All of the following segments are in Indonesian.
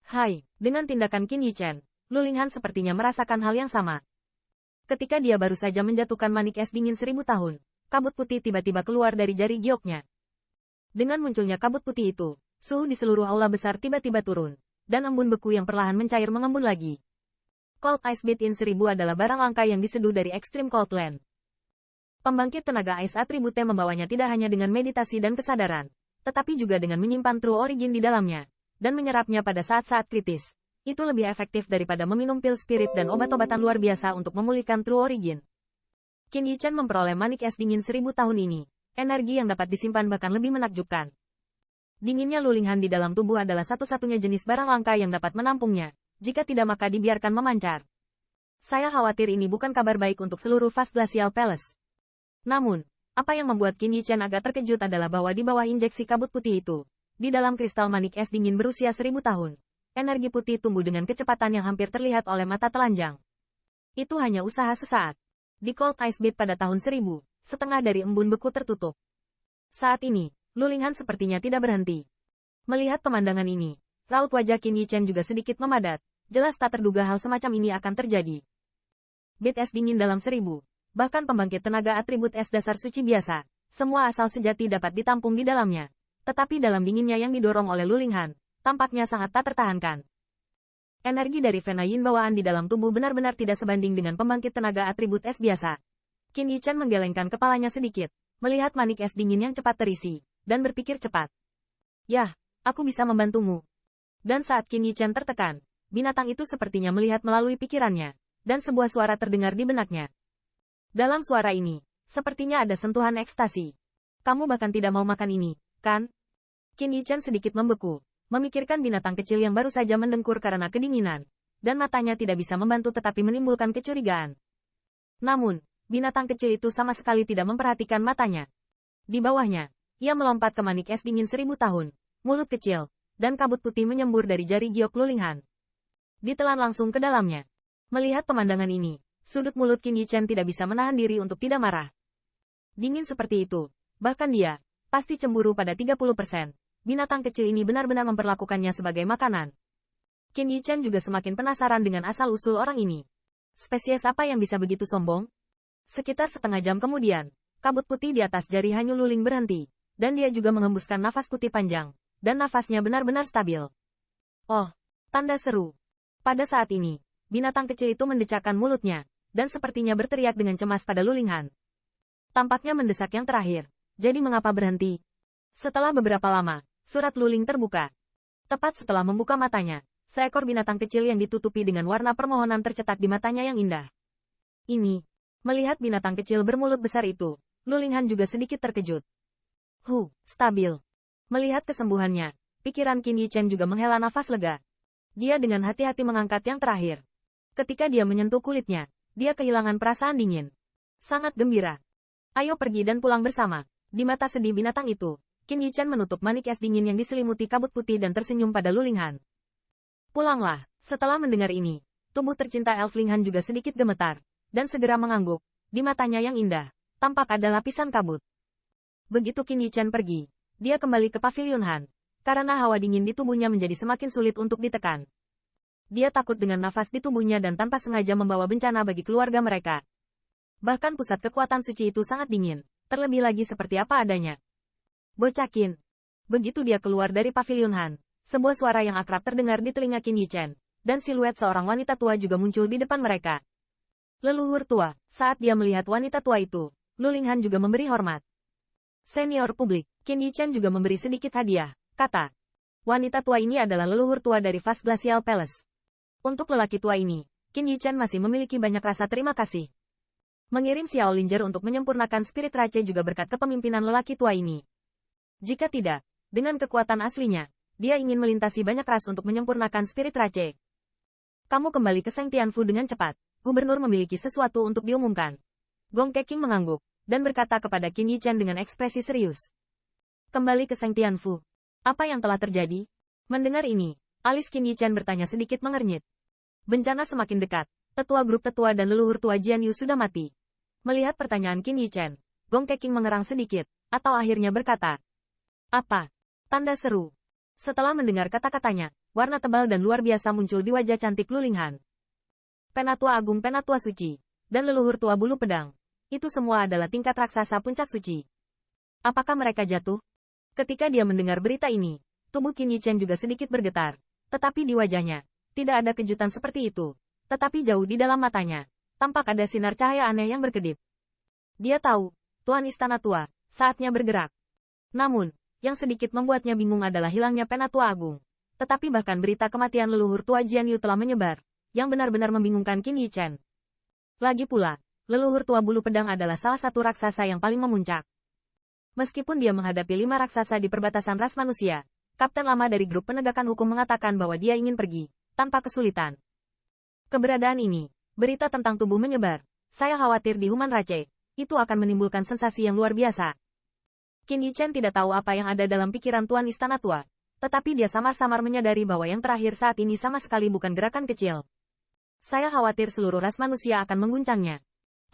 Hai, dengan tindakan Qin Yichen, Lu Linghan sepertinya merasakan hal yang sama. Ketika dia baru saja menjatuhkan manik es dingin 1000 tahun, kabut putih tiba-tiba keluar dari jari gioknya. Dengan munculnya kabut putih itu, suhu di seluruh aula besar tiba-tiba turun, dan embun beku yang perlahan mencair mengembun lagi. Cold Ice Beat-in 1000 adalah barang langka yang diseduh dari Extreme Cold Land. Pembangkit tenaga ais atributnya membawanya tidak hanya dengan meditasi dan kesadaran, tetapi juga dengan menyimpan True Origin di dalamnya, dan menyerapnya pada saat-saat kritis. Itu lebih efektif daripada meminum pil spirit dan obat-obatan luar biasa untuk memulihkan True Origin. Qin Yichen memperoleh manik es dingin 1000 tahun ini. Energi yang dapat disimpan bahkan lebih menakjubkan. Dinginnya Lu Linghan di dalam tubuh adalah satu-satunya jenis barang langka yang dapat menampungnya. Jika tidak maka dibiarkan memancar. Saya khawatir ini bukan kabar baik untuk seluruh Fast Glacial Palace. Namun, apa yang membuat Qin Yichen agak terkejut adalah bahwa di bawah injeksi kabut putih itu, di dalam kristal manik es dingin berusia 1000 tahun, energi putih tumbuh dengan kecepatan yang hampir terlihat oleh mata telanjang. Itu hanya usaha sesaat. Di Cold Ice Beat pada tahun 1000, setengah dari embun beku tertutup. Saat ini, Lu Linghan sepertinya tidak berhenti. Melihat pemandangan ini, raut wajah Qin Yichen juga sedikit memadat. Jelas tak terduga hal semacam ini akan terjadi. Beat es dingin dalam 1000, bahkan pembangkit tenaga atribut es dasar suci biasa, semua asal sejati dapat ditampung di dalamnya. Tetapi dalam dinginnya yang didorong oleh Lu Linghan, tampaknya sangat tak tertahankan. Energi dari Vena Yin bawaan di dalam tubuh benar-benar tidak sebanding dengan pembangkit tenaga atribut es biasa. Qin Yichen menggelengkan kepalanya sedikit, melihat manik es dingin yang cepat terisi, dan berpikir cepat. Yah, aku bisa membantumu. Dan saat Qin Yichen tertekan, binatang itu sepertinya melihat melalui pikirannya, dan sebuah suara terdengar di benaknya. Dalam suara ini, sepertinya ada sentuhan ekstasi. Kamu bahkan tidak mau makan ini, kan? Qin Yichen sedikit membeku, memikirkan binatang kecil yang baru saja mendengkur karena kedinginan, dan matanya tidak bisa membantu tetapi menimbulkan kecurigaan. Namun, binatang kecil itu sama sekali tidak memperhatikan matanya. Di bawahnya, ia melompat ke manik es dingin 1000 tahun, mulut kecil, dan kabut putih menyembur dari jari giok Lu Linghan. Ditelan langsung ke dalamnya. Melihat pemandangan ini, sudut mulut Qin Yichen tidak bisa menahan diri untuk tidak marah. Dingin seperti itu, bahkan dia, pasti cemburu pada 30%. Binatang kecil ini benar-benar memperlakukannya sebagai makanan. Qin Yichen juga semakin penasaran dengan asal-usul orang ini. Spesies apa yang bisa begitu sombong? Sekitar setengah jam kemudian, kabut putih di atas jari Hanyu Luling berhenti, dan dia juga mengembuskan nafas putih panjang, dan nafasnya benar-benar stabil. Oh, tanda seru. Pada saat ini, binatang kecil itu mendecakkan mulutnya, dan sepertinya berteriak dengan cemas pada Lu Linghan. Tampaknya mendesak yang terakhir, jadi mengapa berhenti? Setelah beberapa lama, surat Lu Ling terbuka. Tepat setelah membuka matanya, seekor binatang kecil yang ditutupi dengan warna permohonan tercetak di matanya yang indah. Ini, melihat binatang kecil bermulut besar itu, Lu Linghan juga sedikit terkejut. Stabil. Melihat kesembuhannya, pikiran Qin Yichen juga menghela nafas lega. Dia dengan hati-hati mengangkat yang terakhir. Ketika dia menyentuh kulitnya, dia kehilangan perasaan dingin. Sangat gembira. Ayo pergi dan pulang bersama. Di mata sedih binatang itu, Qin Yichen menutup manik es dingin yang diselimuti kabut putih dan tersenyum pada Lu Linghan. Pulanglah. Setelah mendengar ini, tubuh tercinta Elf Linghan juga sedikit gemetar, dan segera mengangguk. Di matanya yang indah, tampak ada lapisan kabut. Begitu Qin Yichen pergi, dia kembali ke Pavilion Han. Karena hawa dingin di tubuhnya menjadi semakin sulit untuk ditekan. Dia takut dengan nafas di tubuhnya dan tanpa sengaja membawa bencana bagi keluarga mereka. Bahkan pusat kekuatan suci itu sangat dingin, terlebih lagi seperti apa adanya. Bocah Qin. Begitu dia keluar dari Pavilion Han, sebuah suara yang akrab terdengar di telinga Qin Yichen, dan siluet seorang wanita tua juga muncul di depan mereka. Leluhur tua. Saat dia melihat wanita tua itu, Lu Linghan juga memberi hormat. Senior publik, Qin Yichen juga memberi sedikit hadiah. Kata, wanita tua ini adalah leluhur tua dari Fast Glacial Palace. Untuk lelaki tua ini, Qin Yichen masih memiliki banyak rasa terima kasih. Mengirim Xiao Linger untuk menyempurnakan spirit race juga berkat kepemimpinan lelaki tua ini. Jika tidak, dengan kekuatan aslinya, dia ingin melintasi banyak ras untuk menyempurnakan spirit race. Kamu kembali ke Seng Tianfu dengan cepat. Gubernur memiliki sesuatu untuk diumumkan. Gong Keqing mengangguk, dan berkata kepada Qin Yichen dengan ekspresi serius. Kembali ke Seng Tianfu. Apa yang telah terjadi? Mendengar ini, alis Qin Yichen bertanya sedikit mengernyit. Bencana semakin dekat. Tetua grup tetua dan leluhur tua Jian Yu sudah mati. Melihat pertanyaan Qin Yichen, Gong Keqing mengerang sedikit, atau akhirnya berkata. Apa? Tanda seru. Setelah mendengar kata-katanya, warna tebal dan luar biasa muncul di wajah cantik Lulinghan. Penatua Agung, Penatua Suci, dan leluhur tua bulu pedang. Itu semua adalah tingkat raksasa puncak suci. Apakah mereka jatuh? Ketika dia mendengar berita ini, tubuh Qin Yichen juga sedikit bergetar. Tetapi di wajahnya, tidak ada kejutan seperti itu. Tetapi jauh di dalam matanya, tampak ada sinar cahaya aneh yang berkedip. Dia tahu, Tuan Istana Tua, saatnya bergerak. Namun, yang sedikit membuatnya bingung adalah hilangnya Penatua Agung. Tetapi bahkan berita kematian leluhur tua Jian Yu telah menyebar, yang benar-benar membingungkan Qin Yichen. Lagi pula, leluhur tua bulu pedang adalah salah satu raksasa yang paling memuncak. Meskipun dia menghadapi 5 raksasa di perbatasan ras manusia, Kapten lama dari grup penegakan hukum mengatakan bahwa dia ingin pergi, tanpa kesulitan. Keberadaan ini, berita tentang tubuh menyebar, saya khawatir di Human Rache, itu akan menimbulkan sensasi yang luar biasa. Qin Yichen tidak tahu apa yang ada dalam pikiran Tuan Istana Tua, tetapi dia samar-samar menyadari bahwa yang terakhir saat ini sama sekali bukan gerakan kecil. Saya khawatir seluruh ras manusia akan mengguncangnya.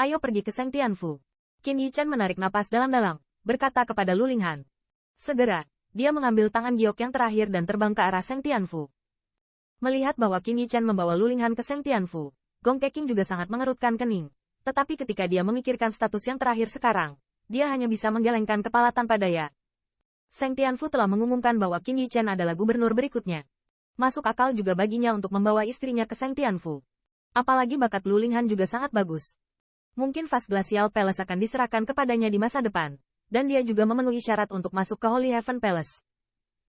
Ayo pergi ke Seng Tianfu. Qin Yichen menarik napas dalam-dalam, berkata kepada Lulinghan. Segera, dia mengambil tangan giok yang terakhir dan terbang ke arah Seng Tianfu. Melihat bahwa Qin Yichen membawa Lulinghan ke Seng Tianfu, Gong Keqing juga sangat mengerutkan kening. Tetapi ketika dia memikirkan status yang terakhir sekarang, dia hanya bisa menggelengkan kepala tanpa daya. Seng Tianfu telah mengumumkan bahwa Qin Yichen adalah gubernur berikutnya. Masuk akal juga baginya untuk membawa istrinya ke Seng Tianfu. Apalagi bakat Lulinghan juga sangat bagus. Mungkin Vast Glacial Palace akan diserahkan kepadanya di masa depan. Dan dia juga memenuhi syarat untuk masuk ke Holy Heaven Palace.